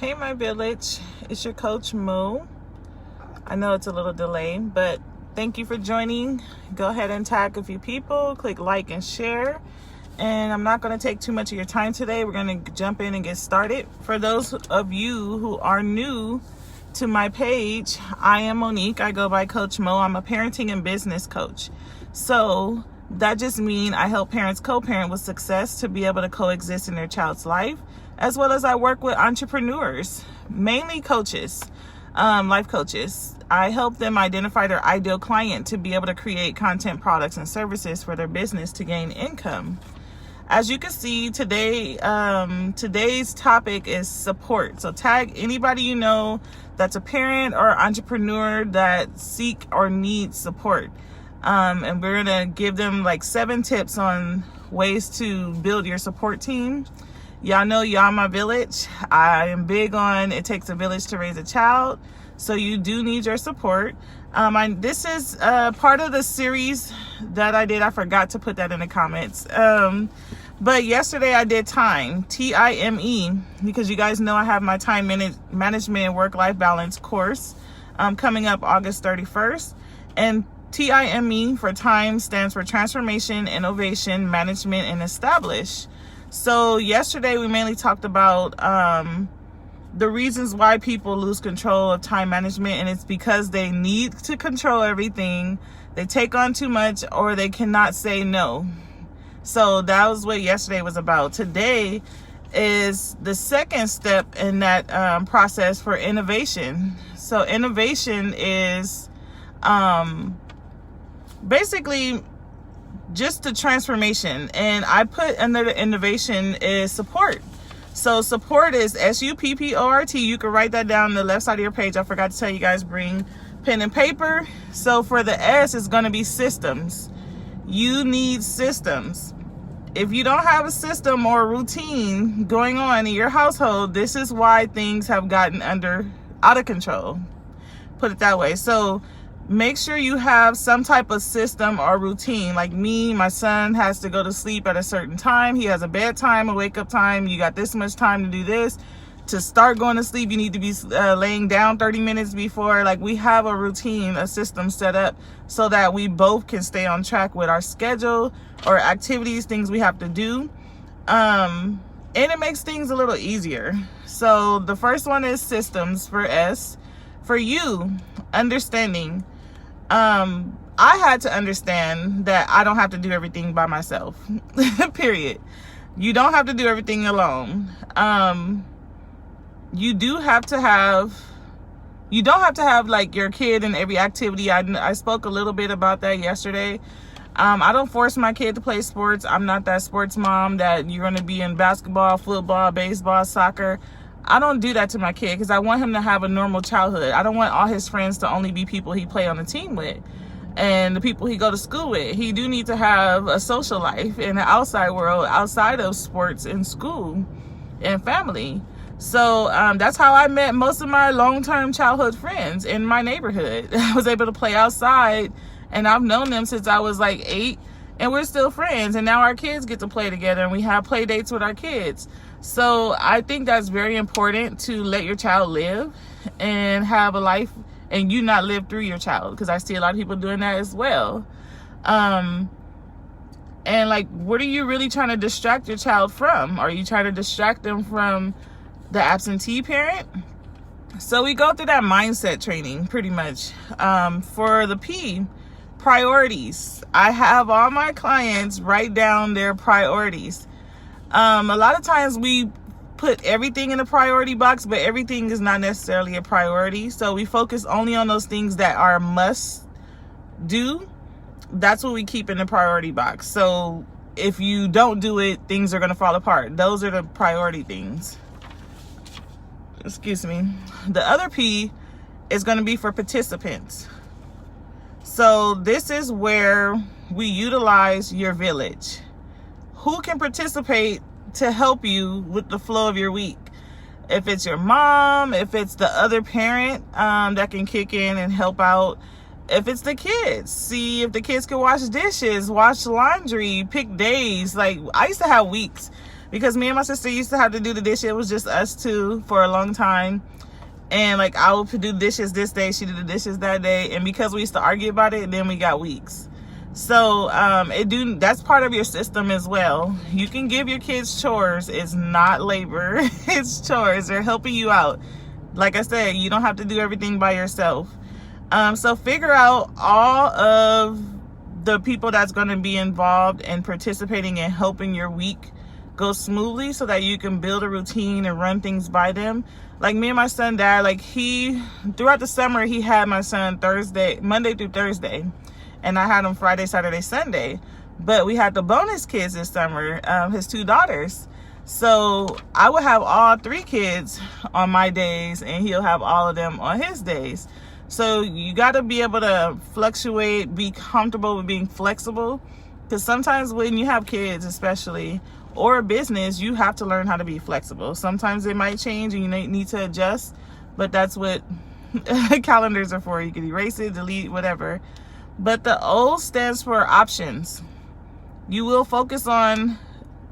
Hey, my village. It's your coach, Mo. I know it's a little delay, but thank you for joining. Go ahead and tag a few people, click like and share. And I'm not going to take too much of your time today. We're going to jump in and get started. For those of you who are new to my page, I am Monique. I go by Coach Mo. I'm a parenting and business coach. So that just means I help parents co-parent with success to be able to coexist in their child's life, as well as I work with entrepreneurs, mainly coaches, life coaches. I help them identify their ideal client to be able to create content, products, and services for their business to gain income. As you can see today, today's topic is support. So tag anybody you know that's a parent or entrepreneur that seek or needs support. And we're going to give them like 7 tips on ways to build your support team. Y'all know y'all my village. I am big on it takes a village to raise a child. So you do need your support. This is part of the series that I did. I forgot to put that in the comments. But yesterday I did T-I-M-E, because you guys know I have my time management and work-life balance course coming up August 31st. And T-I-M-E for time stands for transformation, innovation, management, and establish. So yesterday we mainly talked about the reasons why people lose control of time management, and it's because they need to control everything. They take on too much, or they cannot say no. So that was what yesterday was about. Today is the second step in that process for innovation. So innovation is basically just the transformation, and I put under the innovation is support. So support is S.U.P.P.O.R.T. You can write that down on the left side of your page. I forgot to tell you guys, bring pen and paper. So for the S, it's going to be systems. You need systems. If you don't have a system or a routine going on in your household, this is why things have gotten out of control. Put it that way. So make sure you have some type of system or routine. Like me, my son has to go to sleep at a certain time. He has a bedtime, a wake up time. You got this much time to do this. To start going to sleep, you need to be laying down 30 minutes before. Like, we have a routine, a system set up so that we both can stay on track with our schedule or activities, things we have to do. And it makes things a little easier. So the first one is systems for S. For you, understanding. I had to understand that I don't have to do everything by myself. Period. You don't have to do everything alone. You don't have to have like your kid in every activity. I spoke a little bit about that yesterday. I don't force my kid to play sports. I'm not that sports mom that you're going to be in basketball, football, baseball, soccer. I don't do that to my kid because I want him to have a normal childhood. I don't want all his friends to only be people he play on the team with and the people he go to school with. He do need to have a social life in the outside world, outside of sports and school and family. So that's how I met most of my long-term childhood friends in my neighborhood. I was able to play outside, and I've known them since I was like 8, and we're still friends. And now our kids get to play together, and we have play dates with our kids. So I think that's very important, to let your child live and have a life, and you not live through your child, because I see a lot of people doing that as well. And like, what are you really trying to distract your child from? Are you trying to distract them from the absentee parent? So we go through that mindset training pretty much. For the P, priorities. I have all my clients write down their priorities. A lot of times we put everything in a priority box, but everything is not necessarily a priority. So we focus only on those things that are must do. That's what we keep in the priority box. So if you don't do it, things are going to fall apart. Those are the priority things. Excuse me. The other P is going to be for participants. So this is where we utilize your village. Who can participate to help you with the flow of your week? If it's your mom, if it's the other parent that can kick in and help out. If it's the kids, see if the kids can wash dishes, wash laundry, pick days. Like, I used to have weeks because me and my sister used to have to do the dishes. It was just us two for a long time. And like, I would do dishes this day, she did the dishes that day. And because we used to argue about it, then we got weeks. So that's part of your system as well. You can give your kids chores. It's not labor. It's chores. They're helping you out. Like I said, you don't have to do everything by yourself. So figure out all of the people that's going to be involved and participating and helping your week go smoothly, so that you can build a routine and run things by them. Like me and my son, dad, like throughout the summer, he had my son Monday through Thursday. And I had him Friday, Saturday, Sunday. But we had the bonus kids this summer, his 2 daughters. So I would have all 3 kids on my days, and he'll have all of them on his days. So you got to be able to fluctuate, be comfortable with being flexible. Because sometimes when you have kids, especially, or a business, you have to learn how to be flexible. Sometimes it might change and you need to adjust. But that's what calendars are for. You can erase it, delete, whatever. But the O stands for options. You will focus on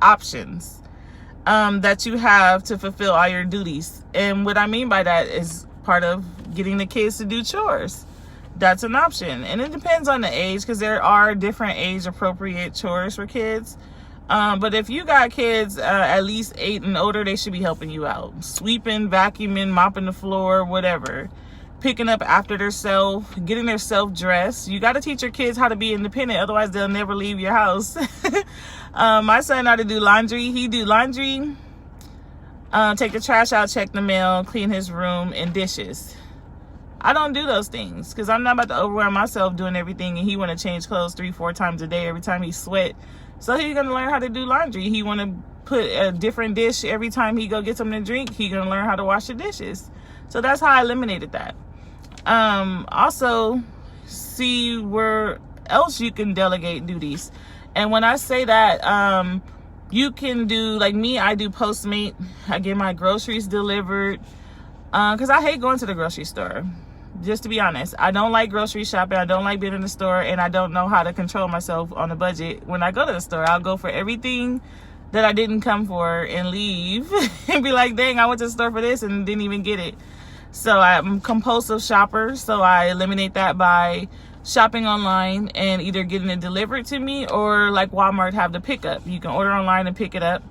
options that you have to fulfill all your duties. And what I mean by that is part of getting the kids to do chores. That's an option. And it depends on the age, because there are different age appropriate chores for kids. But if you got kids at least 8 and older, they should be helping you out. Sweeping, vacuuming, mopping the floor, whatever. Picking up after themselves, getting themselves dressed. You got to teach your kids how to be independent, otherwise they'll never leave your house. My son know how to do laundry. He do laundry, take the trash out, check the mail, clean his room, and dishes. I don't do those things because I'm not about to overwhelm myself doing everything, and he want to change clothes 3-4 times a day every time he sweat. So he's going to learn how to do laundry. He want to put a different dish every time he go get something to drink. He going to learn how to wash the dishes. So that's how I eliminated that. Also, see where else you can delegate duties. And when I say that, you can do, like me, I do Postmate. I get my groceries delivered, because I hate going to the grocery store. Just to be honest, I don't like grocery shopping. I don't like being in the store, and I don't know how to control myself on a budget. When I go to the store, I'll go for everything that I didn't come for and leave and be like, dang, I went to the store for this and didn't even get it. So I'm a compulsive shopper, so I eliminate that by shopping online and either getting it delivered to me, or like Walmart have the pickup. You can order online and pick it up.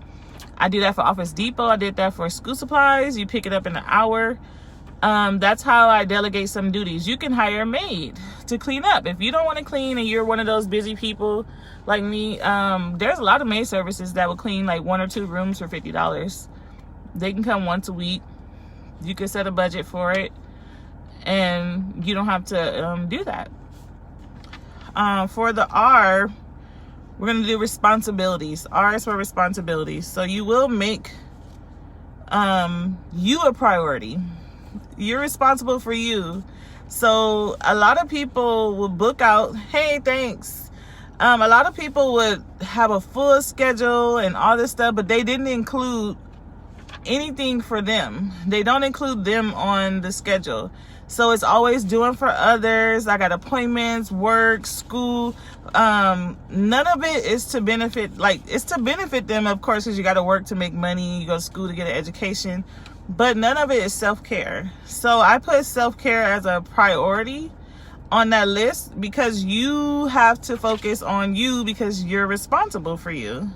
I do that for Office Depot. I did that for school supplies. You pick it up in an hour. That's how I delegate some duties. You can hire a maid to clean up. If you don't want to clean and you're one of those busy people like me, there's a lot of maid services that will clean like 1 or 2 rooms for $50. They can come once a week. You can set a budget for it, and you don't have to do that. For the R, we're going to do responsibilities. R is for responsibilities. So you will make you a priority. You're responsible for you. So a lot of people will book out, hey, thanks. A lot of people would have a full schedule and all this stuff, but they didn't include anything for them. They don't include them on the schedule. So it's always doing for others. I got appointments, work, school. None of it is to benefit, like, it's to benefit them, of course, because you got to work to make money. You go to school to get an education. But none of it is self-care. So I put self-care as a priority on that list, because you have to focus on you, because you're responsible for you.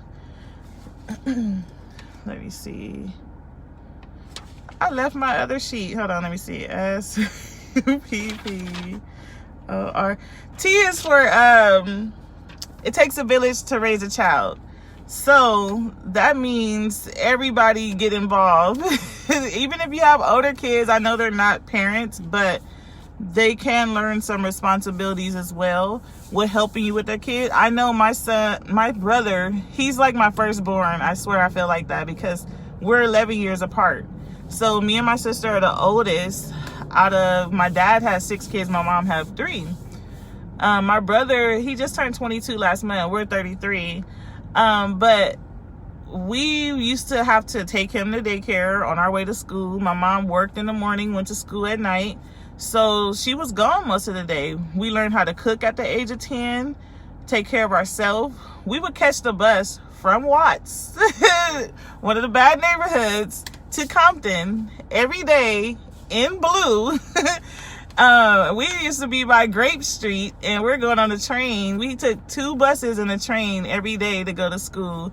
Let me see. I left my other sheet. Hold on, let me see. S.U.P.P.O.R.T is for it takes a village to raise a child. So that means everybody get involved. Even if you have older kids, I know they're not parents, but they can learn some responsibilities as well with helping you with their kid. I know my brother, he's like my firstborn. I swear I feel like that because we're 11 years apart. So me and my sister are the oldest out of, my dad has 6 kids, my mom have 3. My brother, he just turned 22 last month. We're 33. But we used to have to take him to daycare on our way to school. My mom worked in the morning, went to school at night. So she was gone most of the day. We learned how to cook at the age of 10, take care of ourselves. We would catch the bus from Watts, one of the bad neighborhoods, to Compton every day in blue. We used to be by Grape Street, and we're going on the train. We took 2 buses and a train every day to go to school.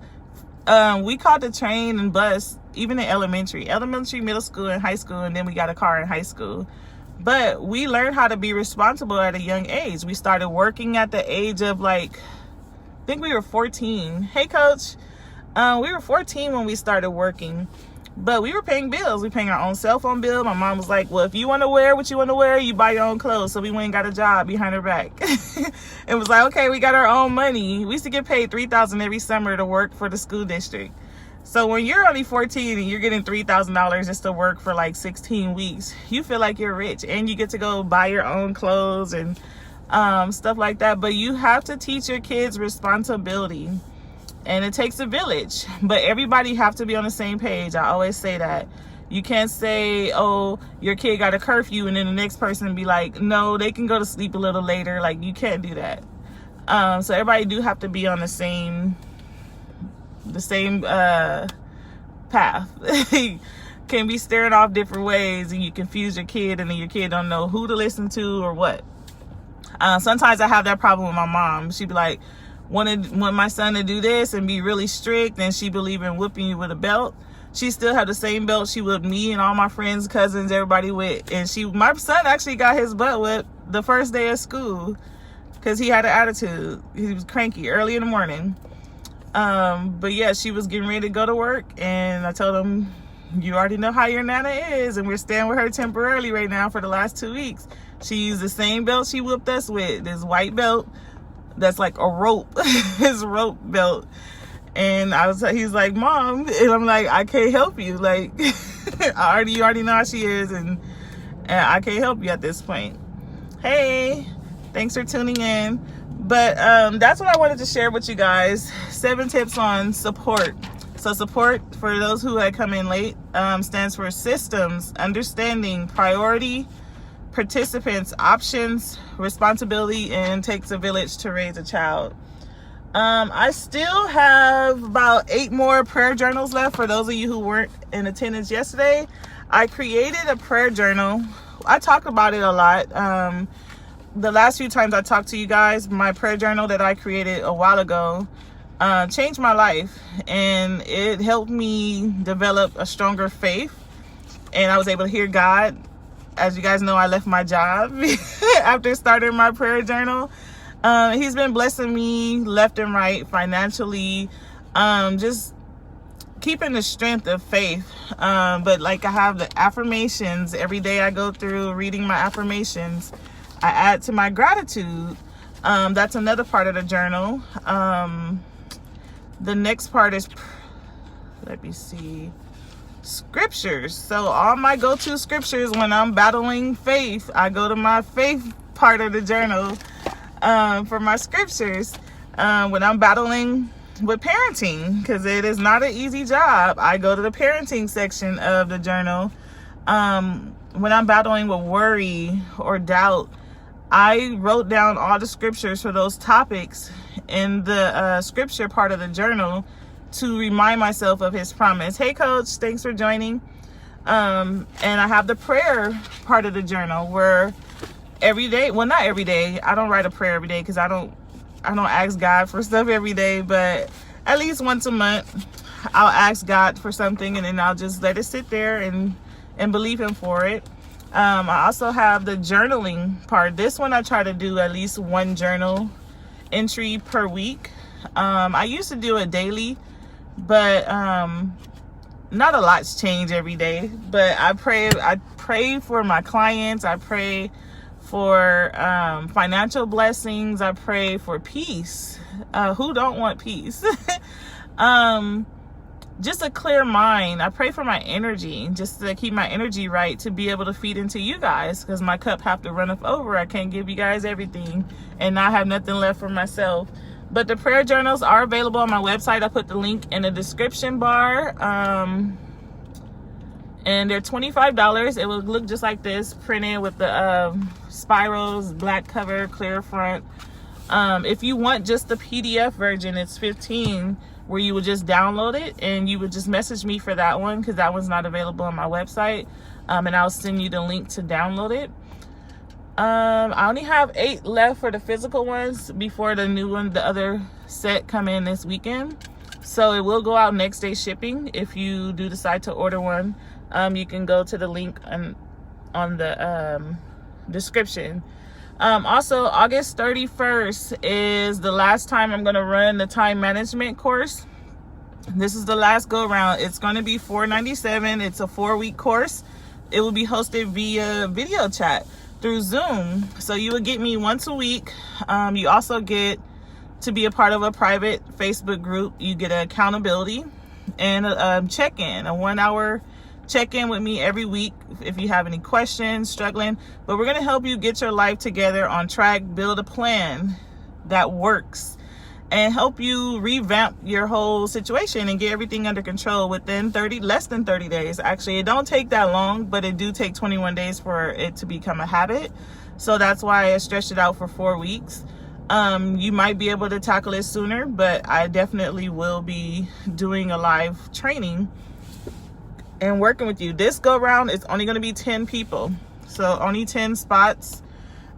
We caught the train and bus even in elementary, middle school, and high school, and then we got a car in high school. But we learned how to be responsible at a young age. We started working at the age of, like, I think we were 14. Hey, Coach. We were 14 when we started working. But we were paying bills. We paying our own cell phone bill. My mom was like, well, if you want to wear what you want to wear, you buy your own clothes. So we went and got a job behind her back. It was like, okay, we got our own money. We used to get paid $3,000 every summer to work for the school district. So when you're only 14 and you're getting $3,000 just to work for like 16 weeks, you feel like you're rich, and you get to go buy your own clothes and stuff like that. But you have to teach your kids responsibility. And it takes a village, but everybody have to be on the same page. I always say that. You can't say, oh, your kid got a curfew, and then the next person be like, no, they can go to sleep a little later. Like, you can't do that. So everybody do have to be on the same path. Can be staring off different ways, and you confuse your kid, and then your kid don't know who to listen to or what. Sometimes I have that problem with my mom. She'd be like, want my son to do this and be really strict, and she believe in whipping you with a belt. She still have the same belt she whipped me and all my friends, cousins, everybody with. And my son actually got his butt whipped the first day of school because he had an attitude. He was cranky early in the morning. But yeah, she was getting ready to go to work, and I told him, you already know how your Nana is, and we're staying with her temporarily right now for the last 2 weeks. She used the same belt she whipped us with, this white belt that's like a rope, his rope belt. And he's like, Mom, and I'm like, I can't help you. Like, you already know how she is, and I can't help you at this point. Hey, thanks for tuning in. But that's what I wanted to share with you guys. 7 tips on support. So support, for those who had come in late, stands for systems, understanding, priority, participants, options, responsibility, and takes a village to raise a child. I still have about 8 more prayer journals left. For those of you who weren't in attendance yesterday, I created a prayer journal. I talk about it a lot. The last few times I talked to you guys, my prayer journal that I created a while ago changed my life, and it helped me develop a stronger faith, and I was able to hear God. As you guys know, I left my job after starting my prayer journal. He's been blessing me left and right financially, just keeping the strength of faith. But like, I have the affirmations every day. I go through reading my affirmations. I add to my gratitude. That's another part of the journal. The next part is, let me see, scriptures. So all my go-to scriptures when I'm battling faith, I go to my faith part of the journal for my scriptures. When I'm battling with parenting, because it is not an easy job, I go to the parenting section of the journal. When I'm battling with worry or doubt, I wrote down all the scriptures for those topics in the scripture part of the journal to remind myself of his promise. Hey, Coach, thanks for joining. And I have the prayer part of the journal where every day, well, not every day, I don't write a prayer every day because I don't ask God for stuff every day, but at least once a month I'll ask God for something, and then I'll just let it sit there and believe him for it. I also have the journaling part. This one I try to do at least 1 journal entry per week. I used to do it daily, but not a lot's changed every day. But I pray for my clients. I pray for financial blessings. I pray for peace. Who don't want peace? Just a clear mind. I pray for my energy, just to keep my energy right, to be able to feed into you guys, because my cup have to run over. I can't give you guys everything and not have nothing left for myself. But the prayer journals are available on my website. I put the link in the description bar. And they're $25. It will look just like this, printed with the spirals, black cover, clear front. If you want just the PDF version, it's $15. where you would just download it and you would just message me for that one, because that one's not available on my website. And I'll send you the link to download it. I only have 8 left for the physical ones before the new one, the other set, come in this weekend. So it will go out next day shipping. If you do decide to order one, you can go to the link on the description. Also, August 31st is the last time I'm going to run the time management course. This is the last go around. It's going to be $497. It's a 4-week course. It will be hosted via video chat through Zoom. So you will get me once a week. You also get to be a part of a private Facebook group. You get an accountability and a check-in, a 1-hour check-in with me every week if you have any questions, struggling. But we're going to help you get your life together, on track, build a plan that works, and help you revamp your whole situation and get everything under control within less than 30 days. Actually, it don't take that long, but it do take 21 days for it to become a habit. So that's why I stretched it out for 4 weeks. You might be able to tackle it sooner, but I definitely will be doing a live training and working with you. This go round, it's only going to be 10 people. So only 10 spots,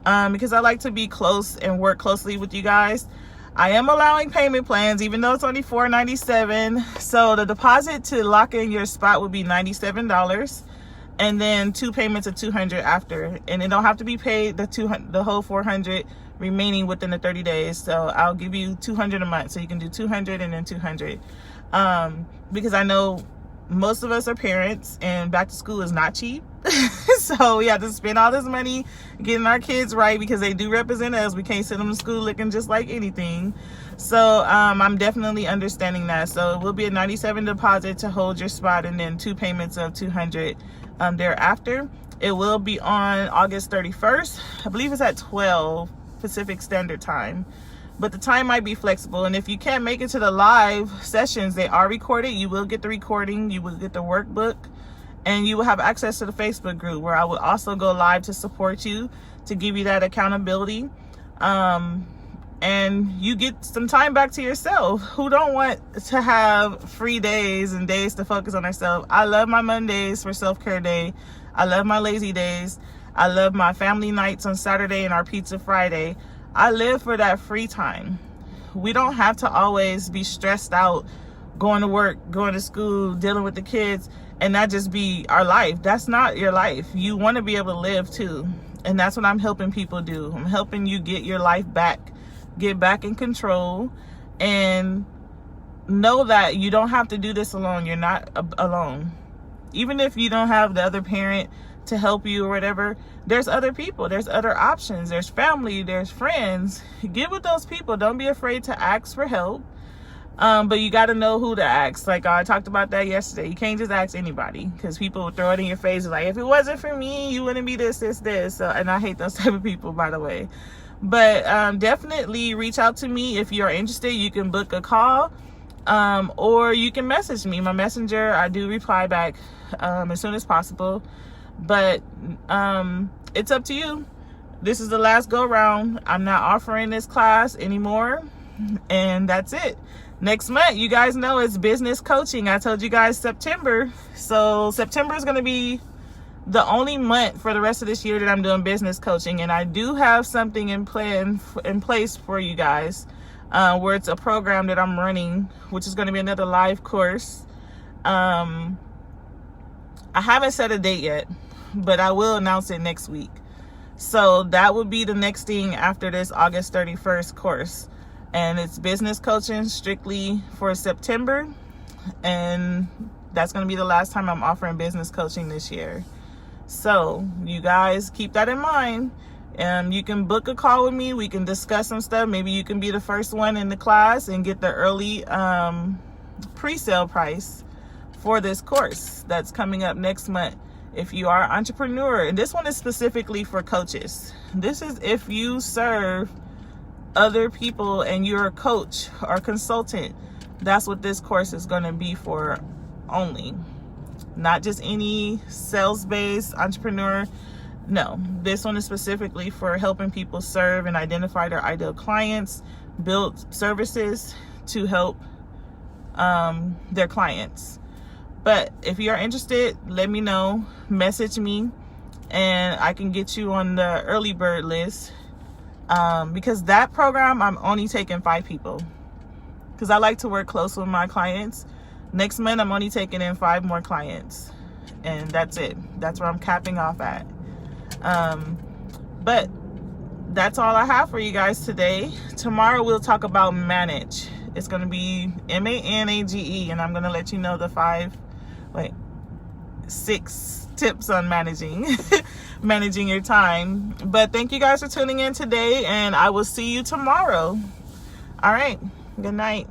because I like to be close and work closely with you guys. I am allowing payment plans, even though it's only $497. So the deposit to lock in your spot would be $97, and then 2 payments of $200 after. And it don't have to be paid the whole $400 remaining within the 30 days. So I'll give you $200 a month, so you can do $200 and then $200. Because I know most of us are parents and back to school is not cheap. So we have to spend all this money getting our kids right, because they do represent us. We can't send them to school looking just like anything. So I'm definitely understanding that. So it will be a $97 deposit to hold your spot, and then 2 payments of $200 thereafter. It will be on August 31st. I believe it's at 12 Pacific Standard Time, but the time might be flexible. And if you can't make it to the live sessions, they are recorded. You will get the recording, you will get the workbook, and you will have access to the Facebook group, where I will also go live to support you, to give you that accountability. And you get some time back to yourself. Who don't want to have free days and days to focus on themselves? I love my Mondays for self-care day. I love my lazy days. I love my family nights on Saturday and our pizza Friday. I live for that free time. We don't have to always be stressed out, going to work, going to school, dealing with the kids, and that just be our life. That's not your life. You want to be able to live too. And that's what I'm helping people do. I'm helping you get your life back, get back in control, and know that you don't have to do this alone. You're not alone. Even if you don't have the other parent to help you or whatever, there's other people, there's other options, there's family, there's friends. Get with those people. Don't be afraid to ask for help. But you got to know who to ask. Like I talked about that yesterday. You can't just ask anybody, because people will throw it in your face like, if it wasn't for me, you wouldn't be this. So, and I hate those type of people, by the way. But definitely reach out to me if you're interested. You can book a call, or you can message me. My messenger, I do reply back as soon as possible. But it's up to you. This is the last go round. I'm not offering this class anymore, and that's it. Next month, you guys know, it's business coaching. I told you guys September. So September is going to be the only month for the rest of this year that I'm doing business coaching. And I do have something in place for you guys, where it's a program that I'm running, which is going to be another live course. I haven't set a date yet, but I will announce it next week. So that would be the next thing after this August 31st course. And it's business coaching strictly for September. And that's going to be the last time I'm offering business coaching this year. So you guys keep that in mind. You can book a call with me. We can discuss some stuff. Maybe you can be the first one in the class and get the early pre-sale price for this course that's coming up next month. If you are an entrepreneur, and this one is specifically for coaches. This is if you serve other people and you're a coach or consultant. That's what this course is going to be for only. Not just any sales-based entrepreneur. No, this one is specifically for helping people serve and identify their ideal clients, build services to help their clients. But if you're interested, let me know, message me, and I can get you on the early bird list. Because that program, I'm only taking 5 people, because I like to work close with my clients. Next month, I'm only taking in 5 more clients, and that's it. That's where I'm capping off at. But that's all I have for you guys today. Tomorrow we'll talk about manage. It's going to be MANAGE, and I'm going to let you know the 6 tips on managing managing your time. But thank you guys for tuning in today, and I will see you tomorrow. All right, good night.